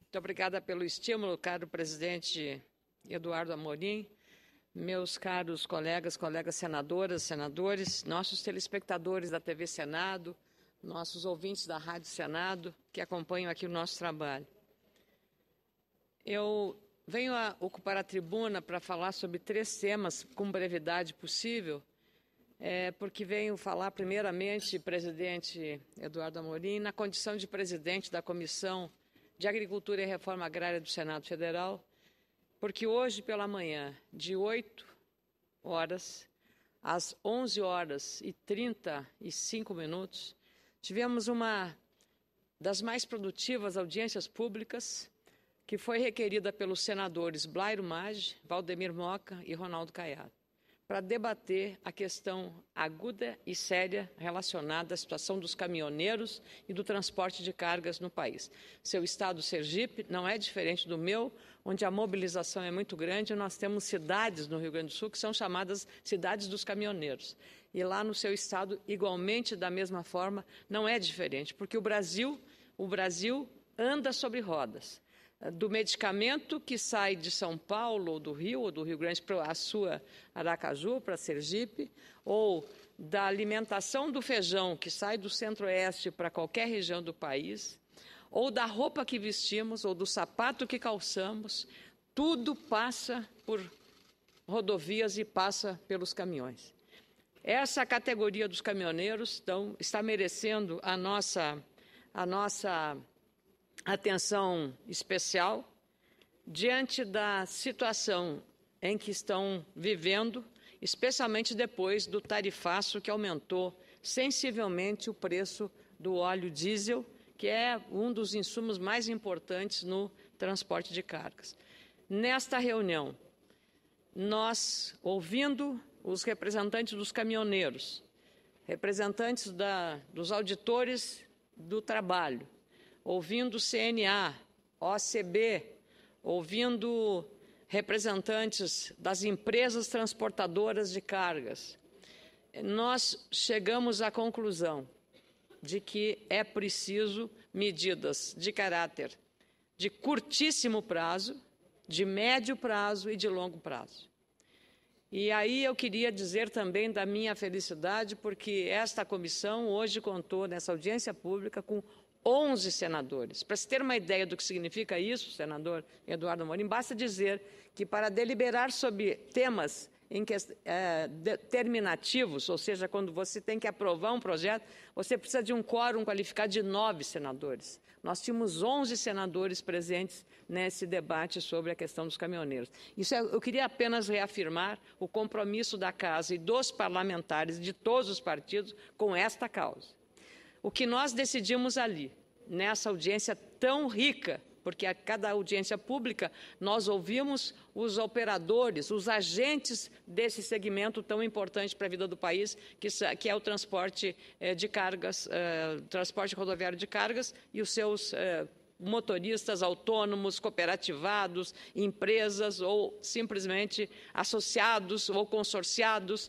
Muito obrigada pelo estímulo, caro presidente Eduardo Amorim, meus caros colegas senadoras, senadores, nossos telespectadores da TV Senado, nossos ouvintes da Rádio Senado, que acompanham aqui o nosso trabalho. Eu venho a ocupar a tribuna para falar sobre 3 temas com brevidade possível, porque venho falar primeiramente, presidente Eduardo Amorim, na condição de presidente da Comissão de Agricultura e Reforma Agrária do Senado Federal, porque hoje pela manhã, de 8 horas às 11h35, tivemos uma das mais produtivas audiências públicas que foi requerida pelos senadores Blairo Maggi, Valdemir Moca e Ronaldo Caiado, para debater a questão aguda e séria relacionada à situação dos caminhoneiros e do transporte de cargas no país. Seu estado, Sergipe, não é diferente do meu, onde a mobilização é muito grande. Nós temos cidades no Rio Grande do Sul que são chamadas cidades dos caminhoneiros. E lá no seu estado, igualmente, da mesma forma, não é diferente, porque o Brasil anda sobre rodas. Do medicamento que sai de São Paulo, ou do Rio Grande para a sua Aracaju, para Sergipe, ou da alimentação do feijão que sai do Centro-Oeste para qualquer região do país, ou da roupa que vestimos, ou do sapato que calçamos, tudo passa por rodovias e passa pelos caminhões. Essa categoria dos caminhoneiros está merecendo a nossa atenção especial diante da situação em que estão vivendo, especialmente depois do tarifaço que aumentou sensivelmente o preço do óleo diesel, que é um dos insumos mais importantes no transporte de cargas. Nesta reunião, nós, ouvindo os representantes dos caminhoneiros, representantes dos auditores do trabalho, ouvindo o CNA, OCB, ouvindo representantes das empresas transportadoras de cargas, nós chegamos à conclusão de que é preciso medidas de caráter de curtíssimo prazo, de médio prazo e de longo prazo. E aí eu queria dizer também da minha felicidade, porque esta comissão hoje contou, nessa audiência pública, com 11 senadores. Para se ter uma ideia do que significa isso, senador Eduardo Amorim, basta dizer que para deliberar sobre temas determinativos, ou seja, quando você tem que aprovar um projeto, você precisa de um quórum qualificado de 9 senadores. Nós tínhamos 11 senadores presentes nesse debate sobre a questão dos caminhoneiros. Eu queria apenas reafirmar o compromisso da Casa e dos parlamentares de todos os partidos com esta causa. O que nós decidimos ali, nessa audiência tão rica, porque a cada audiência pública nós ouvimos os operadores, os agentes desse segmento tão importante para a vida do país, que é o transporte de cargas, transporte rodoviário de cargas e os seus motoristas autônomos, cooperativados, empresas ou simplesmente associados ou consorciados,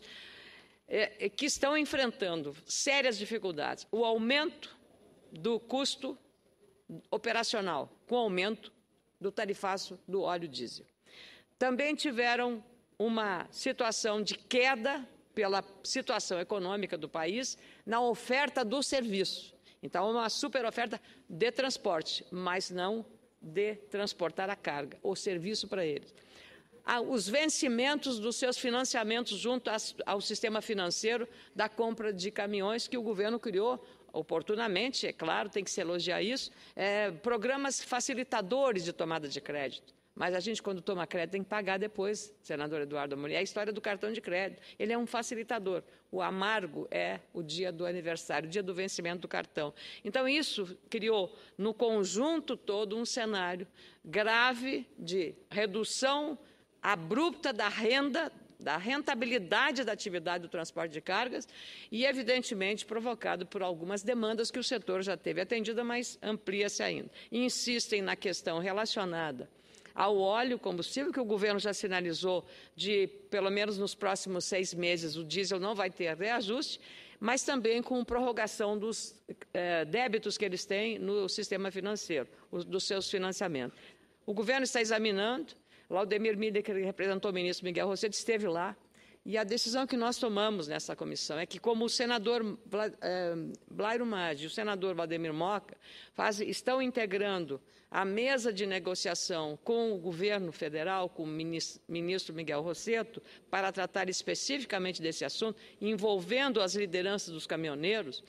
que estão enfrentando sérias dificuldades. O aumento do custo operacional, com o aumento do tarifaço do óleo diesel. Também tiveram uma situação de queda pela situação econômica do país na oferta do serviço. Então, uma superoferta de transporte, mas não de transportar a carga, o serviço para eles. Os vencimentos dos seus financiamentos junto ao sistema financeiro da compra de caminhões que o governo criou oportunamente, é claro, tem que se elogiar isso, programas facilitadores de tomada de crédito. Mas a gente, quando toma crédito, tem que pagar depois, senador Eduardo Amorim. É a história do cartão de crédito. Ele é um facilitador. O amargo é o dia do aniversário, o dia do vencimento do cartão. Então, isso criou, no conjunto todo, um cenário grave de redução abrupta da rentabilidade da atividade do transporte de cargas e, evidentemente, provocado por algumas demandas que o setor já teve atendida, mas amplia-se ainda. Insistem na questão relacionada ao óleo combustível, que o governo já sinalizou de, pelo menos nos próximos 6 meses, o diesel não vai ter reajuste, mas também com prorrogação dos débitos que eles têm no sistema financeiro, dos seus financiamentos. O governo está examinando, Laudemir Miller, que representou o ministro Miguel Rosseto, esteve lá, e a decisão que nós tomamos nessa comissão é que, como o senador Blairo Maggi e o senador Valdemir Moca estão integrando a mesa de negociação com o governo federal, com o ministro Miguel Rosseto, para tratar especificamente desse assunto, envolvendo as lideranças dos caminhoneiros,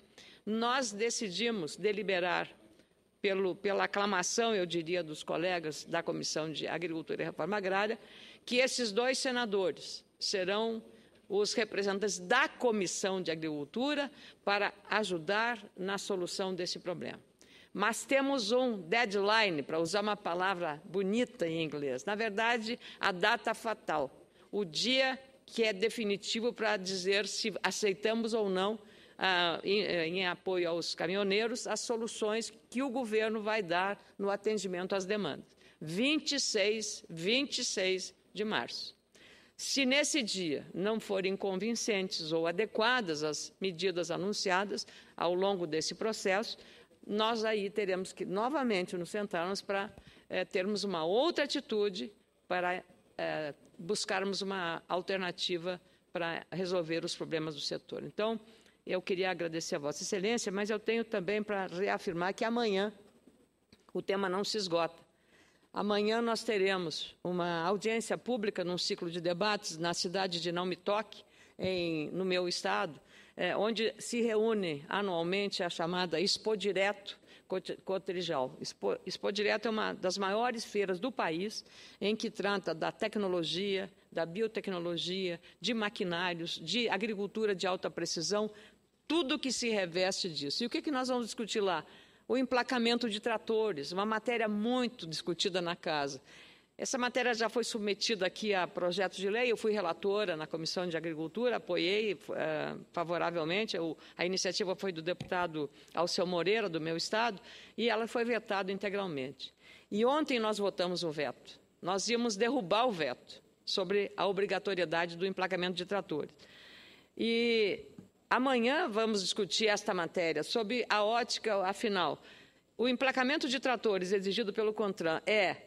nós decidimos deliberar, pela aclamação, eu diria, dos colegas da Comissão de Agricultura e Reforma Agrária, que esses 2 senadores serão os representantes da Comissão de Agricultura para ajudar na solução desse problema. Mas temos um deadline, para usar uma palavra bonita em inglês, na verdade, a data fatal, o dia que é definitivo para dizer se aceitamos ou não, em apoio aos caminhoneiros, as soluções que o governo vai dar no atendimento às demandas. 26 de março. Se nesse dia não forem convincentes ou adequadas as medidas anunciadas ao longo desse processo, nós aí teremos que novamente nos sentarmos para termos uma outra atitude, para buscarmos uma alternativa para resolver os problemas do setor. Então, eu queria agradecer a Vossa Excelência, mas eu tenho também para reafirmar que amanhã o tema não se esgota. Amanhã nós teremos uma audiência pública num ciclo de debates na cidade de Não Me Toque, no meu estado, onde se reúne anualmente a chamada Expo Direto Cotrijal. Expo Direto é uma das maiores feiras do país, em que trata da tecnologia, da biotecnologia, de maquinários, de agricultura de alta precisão, tudo que se reveste disso. E o que nós vamos discutir lá? O emplacamento de tratores, uma matéria muito discutida na casa. Essa matéria já foi submetida aqui a projeto de lei, eu fui relatora na Comissão de Agricultura, apoiei favoravelmente, a iniciativa foi do deputado Alceu Moreira, do meu estado, e ela foi vetada integralmente. E ontem nós votamos o veto. Nós íamos derrubar o veto sobre a obrigatoriedade do emplacamento de tratores. E amanhã vamos discutir esta matéria sob a ótica, afinal, o emplacamento de tratores exigido pelo CONTRAN é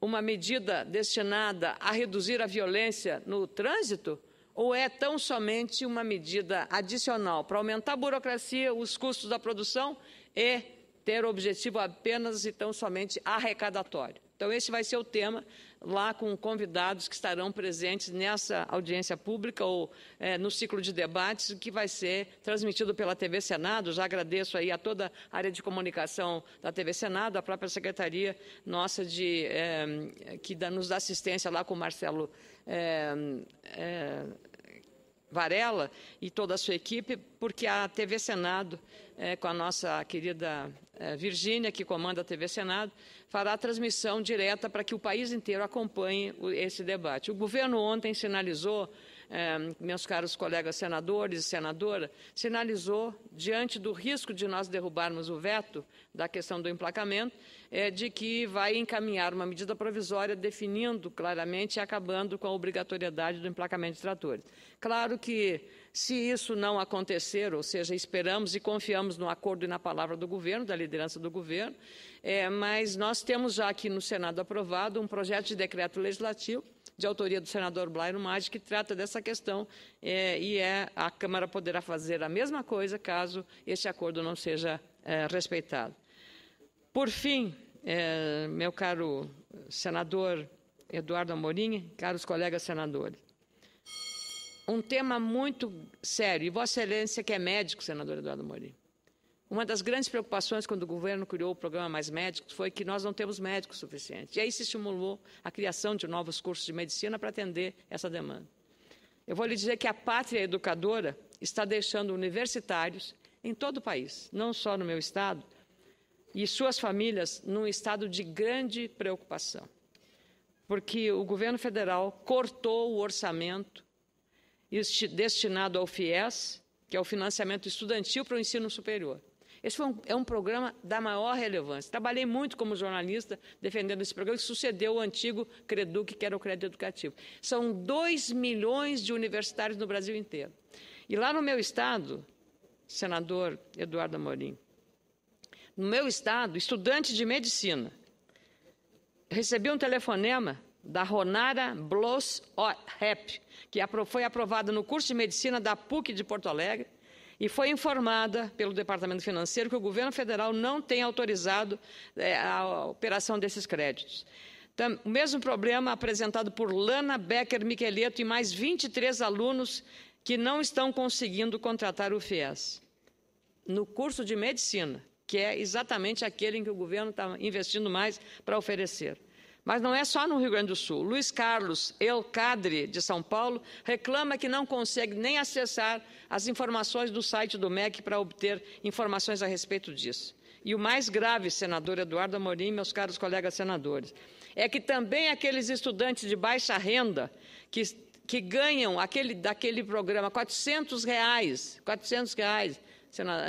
uma medida destinada a reduzir a violência no trânsito ou é tão somente uma medida adicional para aumentar a burocracia, os custos da produção e ter o objetivo apenas e tão somente arrecadatório? Então, esse vai ser o tema lá com convidados que estarão presentes nessa audiência pública ou no ciclo de debates que vai ser transmitido pela TV Senado. Já agradeço aí a toda a área de comunicação da TV Senado, a própria secretaria nossa que nos dá assistência lá com o Marcelo Varela e toda a sua equipe, porque a TV Senado, com a nossa querida Virgínia, que comanda a TV Senado, fará a transmissão direta para que o país inteiro acompanhe esse debate. O governo ontem sinalizou, meus caros colegas senadores e senadora, sinalizou, diante do risco de nós derrubarmos o veto da questão do emplacamento, de que vai encaminhar uma medida provisória definindo claramente e acabando com a obrigatoriedade do emplacamento de tratores. Claro que, se isso não acontecer, ou seja, esperamos e confiamos no acordo e na palavra do governo, da liderança do governo, mas nós temos já aqui no Senado aprovado um projeto de decreto legislativo de autoria do senador Blairo Maggi, que trata dessa questão, a Câmara poderá fazer a mesma coisa caso esse acordo não seja respeitado. Por fim, meu caro senador Eduardo Amorim, caros colegas senadores, um tema muito sério, e Vossa Excelência, que é médico, senador Eduardo Amorim, uma das grandes preocupações quando o governo criou o programa Mais Médicos foi que nós não temos médicos suficientes. E aí se estimulou a criação de novos cursos de medicina para atender essa demanda. Eu vou lhe dizer que a pátria educadora está deixando universitários em todo o país, não só no meu estado, e suas famílias num estado de grande preocupação, porque o governo federal cortou o orçamento destinado ao FIES, que é o financiamento estudantil para o ensino superior. Esse é um programa da maior relevância. Trabalhei muito como jornalista defendendo esse programa, que sucedeu o antigo CREDUC, que era o Crédito Educativo. São 2 milhões de universitários no Brasil inteiro. E lá no meu estado, senador Eduardo Amorim, no meu estado, estudante de medicina, recebi um telefonema da Ronara Bloss Rep, que foi aprovada no curso de medicina da PUC de Porto Alegre, e foi informada pelo Departamento Financeiro que o governo federal não tem autorizado a operação desses créditos. O mesmo problema apresentado por Lana Becker Micheleto e mais 23 alunos que não estão conseguindo contratar o FIES. No curso de medicina, que é exatamente aquele em que o governo está investindo mais para oferecer. Mas não é só no Rio Grande do Sul. Luiz Carlos Elcadre, de São Paulo, reclama que não consegue nem acessar as informações do site do MEC para obter informações a respeito disso. E o mais grave, senador Eduardo Amorim, meus caros colegas senadores, é que também aqueles estudantes de baixa renda que ganham daquele programa R$400,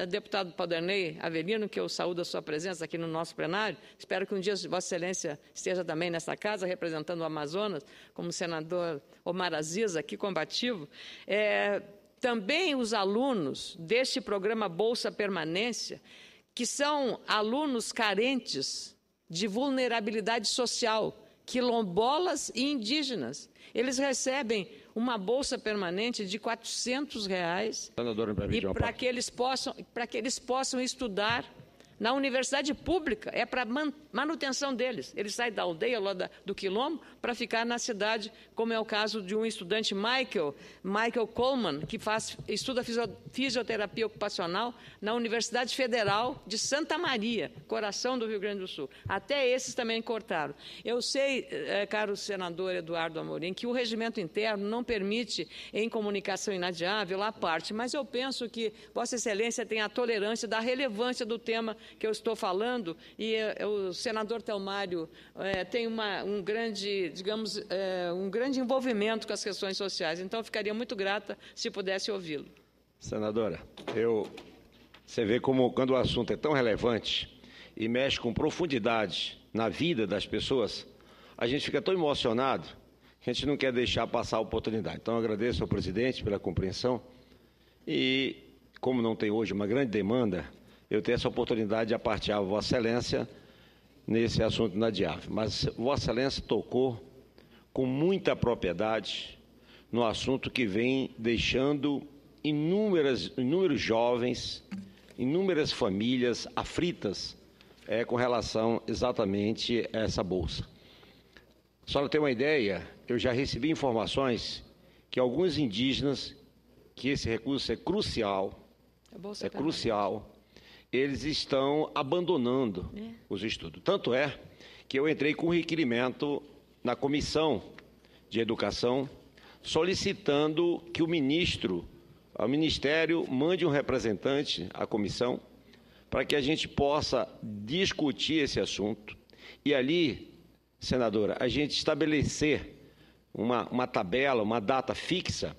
deputado Paulderney Avelino, que eu saúdo a sua presença aqui no nosso plenário, espero que um dia Vossa Excelência esteja também nesta casa, representando o Amazonas, como o senador Omar Aziz, aqui combativo. Também os alunos deste programa Bolsa Permanência, que são alunos carentes de vulnerabilidade social, quilombolas e indígenas. Eles recebem uma bolsa permanente de R$400 e para que eles possam estudar na universidade pública, é para manutenção deles. Eles saem da aldeia, lá do quilombo, para ficar na cidade, como é o caso de um estudante, Michael Coleman, que estuda fisioterapia ocupacional na Universidade Federal de Santa Maria, coração do Rio Grande do Sul. Até esses também cortaram. Eu sei, caro senador Eduardo Amorim, que o regimento interno não permite, em comunicação inadiável, a parte, mas eu penso que Vossa Excelência tem a tolerância da relevância do tema que eu estou falando, e o senador Telmário tem um grande envolvimento com as questões sociais. Então, eu ficaria muito grata se pudesse ouvi-lo. Senadora, você vê como, quando o assunto é tão relevante e mexe com profundidade na vida das pessoas, a gente fica tão emocionado que a gente não quer deixar passar a oportunidade. Então, eu agradeço ao presidente pela compreensão e, como não tem hoje uma grande demanda, eu tenho essa oportunidade de apartear a Vossa Excelência nesse assunto inadiável. Mas Vossa Excelência tocou com muita propriedade no assunto que vem deixando inúmeros jovens, inúmeras famílias aflitas com relação exatamente a essa bolsa. Só para ter uma ideia, eu já recebi informações que alguns indígenas, que esse recurso é crucial, eles estão abandonando os estudos. Tanto é que eu entrei com um requerimento na Comissão de Educação, solicitando que o Ministério mande um representante à comissão para que a gente possa discutir esse assunto e ali, senadora, a gente estabelecer uma tabela, uma data fixa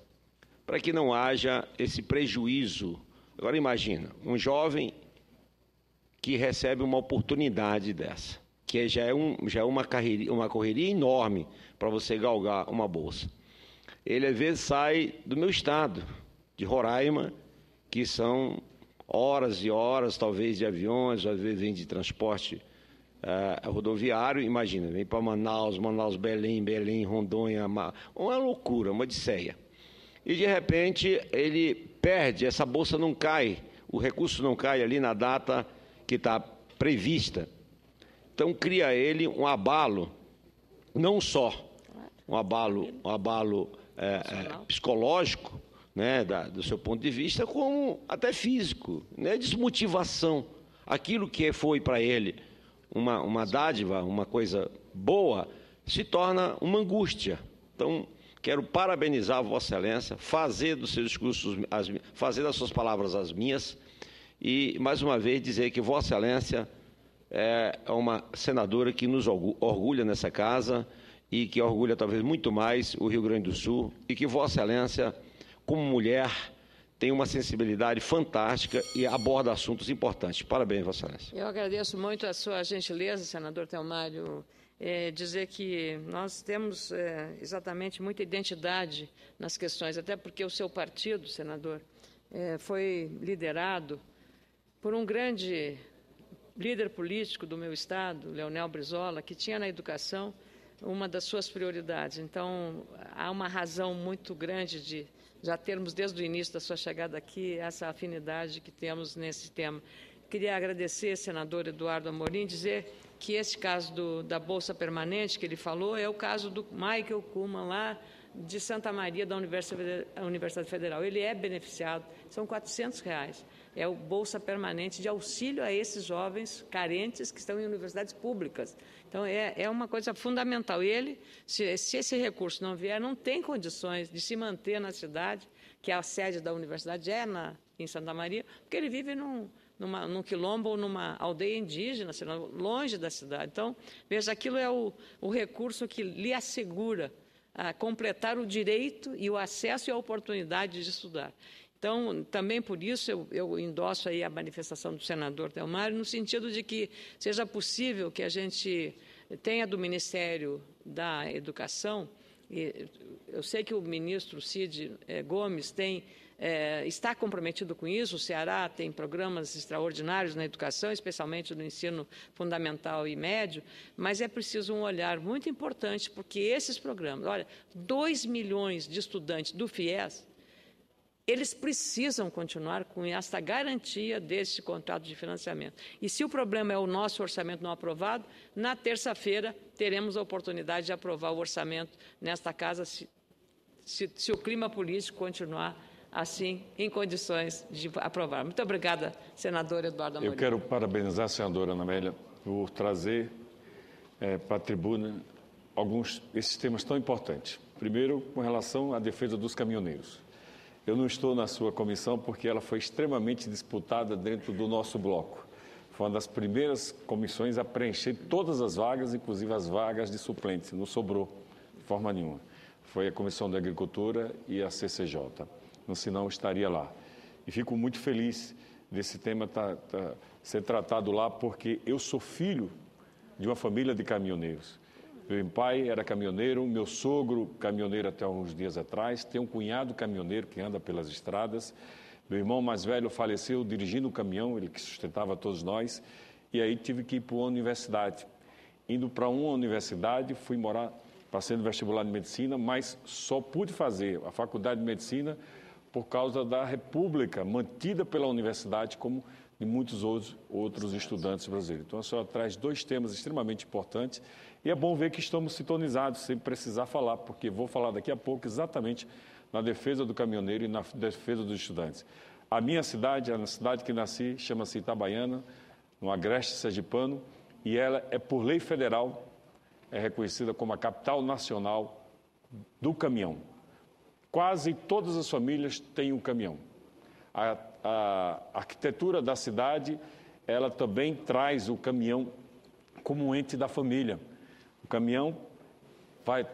para que não haja esse prejuízo. Agora imagina, um jovem que recebe uma oportunidade dessa, que já é uma correria enorme para você galgar uma bolsa. Ele, às vezes, sai do meu estado, de Roraima, que são horas e horas, talvez, de aviões, às vezes vem de transporte rodoviário. Imagina, vem para Manaus, Belém, Rondônia, uma loucura, uma odisseia. E, de repente, ele perde, essa bolsa não cai, o recurso não cai ali na data que está prevista. Então, cria ele um abalo, não só um abalo psicológico, né, do seu ponto de vista, como até físico, né, desmotivação. Aquilo que foi para ele uma dádiva, uma coisa boa, se torna uma angústia. Então, quero parabenizar a Vossa Excelência, fazer dos seus discursos, fazer das suas palavras as minhas, e, mais uma vez, dizer que Vossa Excelência é uma senadora que nos orgulha nessa casa e que orgulha, talvez, muito mais o Rio Grande do Sul, e que Vossa Excelência, como mulher, tem uma sensibilidade fantástica e aborda assuntos importantes. Parabéns, Vossa Excelência. Eu agradeço muito a sua gentileza, senador Telmário, dizer que nós temos exatamente muita identidade nas questões, até porque o seu partido, senador, foi liderado por um grande líder político do meu estado, Leonel Brizola, que tinha na educação uma das suas prioridades. Então, há uma razão muito grande de já termos, desde o início da sua chegada aqui, essa afinidade que temos nesse tema. Queria agradecer, senador Eduardo Amorim, dizer que esse caso da Bolsa Permanente que ele falou é o caso do Michael Kuhlman, lá de Santa Maria, da Universidade Federal. Ele é beneficiado, são R$400. É o Bolsa Permanente de auxílio a esses jovens carentes que estão em universidades públicas. Então, é uma coisa fundamental. E ele, se esse recurso não vier, não tem condições de se manter na cidade, que a sede da universidade é em Santa Maria, porque ele vive num quilombo ou numa aldeia indígena, longe da cidade. Então, veja, aquilo é o recurso que lhe assegura a completar o direito e o acesso e a oportunidade de estudar. Então, também por isso, eu endosso aí a manifestação do senador Delmário, no sentido de que seja possível que a gente tenha do Ministério da Educação, e eu sei que o ministro Cid Gomes está comprometido com isso, o Ceará tem programas extraordinários na educação, especialmente no ensino fundamental e médio, mas é preciso um olhar muito importante, porque esses programas, olha, 2 milhões de estudantes do FIES, eles precisam continuar com esta garantia deste contrato de financiamento. E se o problema é o nosso orçamento não aprovado, na terça-feira teremos a oportunidade de aprovar o orçamento nesta casa, se o clima político continuar assim, em condições de aprovar. Muito obrigada, senador Eduardo Amorim. Eu quero parabenizar a senadora Ana Amélia por trazer para a tribuna esses temas tão importantes. Primeiro, com relação à defesa dos caminhoneiros. Eu não estou na sua comissão porque ela foi extremamente disputada dentro do nosso bloco. Foi uma das primeiras comissões a preencher todas as vagas, inclusive as vagas de suplentes. Não sobrou de forma nenhuma. Foi a Comissão da Agricultura e a CCJ. Senão estaria lá. E fico muito feliz desse tema ser tratado lá, porque eu sou filho de uma família de caminhoneiros. Meu pai era caminhoneiro, meu sogro caminhoneiro até alguns dias atrás, tem um cunhado caminhoneiro que anda pelas estradas, meu irmão mais velho faleceu dirigindo o caminhão, ele que sustentava todos nós, e aí tive que ir para uma universidade. Indo para uma universidade, fui morar, passei no vestibular de medicina, mas só pude fazer a faculdade de medicina por causa da república mantida pela universidade, como de muitos outros estudantes brasileiros. Então, a senhora traz 2 temas extremamente importantes e é bom ver que estamos sintonizados, sem precisar falar, porque vou falar daqui a pouco exatamente na defesa do caminhoneiro e na defesa dos estudantes. A minha cidade, a cidade que nasci, chama-se Itabaiana, no agreste sergipano, e ela é, por lei federal, é reconhecida como a capital nacional do caminhão. Quase todas as famílias têm um caminhão. A arquitetura da cidade, ela também traz o caminhão como um ente da família. O caminhão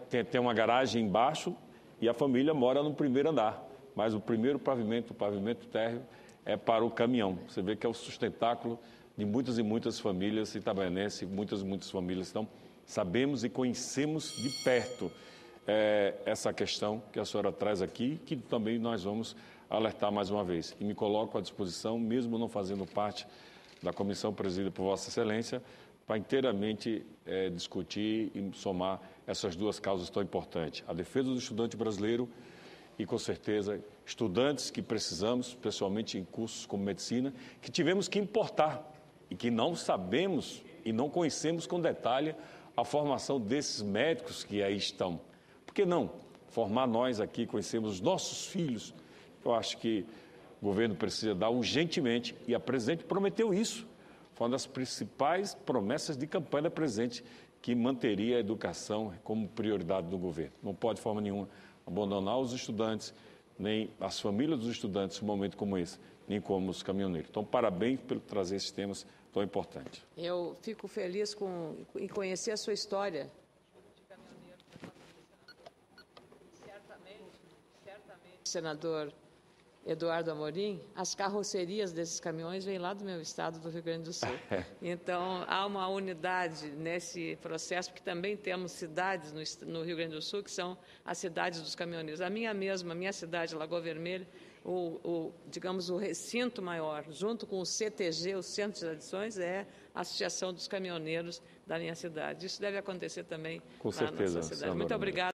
tem uma garagem embaixo e a família mora no primeiro andar, mas o primeiro pavimento, o pavimento térreo, é para o caminhão. Você vê que é o sustentáculo de muitas e muitas famílias itabaianenses, muitas famílias. Então, sabemos e conhecemos de perto essa questão que a senhora traz aqui, que também nós vamos alertar mais uma vez. E me coloco à disposição, mesmo não fazendo parte da comissão presidida por Vossa Excelência, para inteiramente discutir e somar essas 2 causas tão importantes. A defesa do estudante brasileiro e, com certeza, estudantes que precisamos, especialmente em cursos como medicina, que tivemos que importar e que não sabemos e não conhecemos com detalhe a formação desses médicos que aí estão. Por que não formar nós aqui, conhecemos os nossos filhos? Eu acho que o governo precisa dar urgentemente, e a presidente prometeu isso. Foi uma das principais promessas de campanha da presidente, que manteria a educação como prioridade do governo. Não pode, de forma nenhuma, abandonar os estudantes, nem as famílias dos estudantes, num momento como esse, nem como os caminhoneiros. Então, parabéns por trazer esses temas tão importantes. Eu fico feliz em conhecer a sua história. Certamente, senador Eduardo Amorim, as carrocerias desses caminhões vêm lá do meu estado, do Rio Grande do Sul. Então, há uma unidade nesse processo, porque também temos cidades no Rio Grande do Sul, que são as cidades dos caminhoneiros. A minha cidade, Lagoa Vermelha, digamos, o recinto maior, junto com o CTG, o Centro de Tradições, é a Associação dos Caminhoneiros da minha cidade. Isso deve acontecer também com na certeza, nossa cidade. Muito obrigada.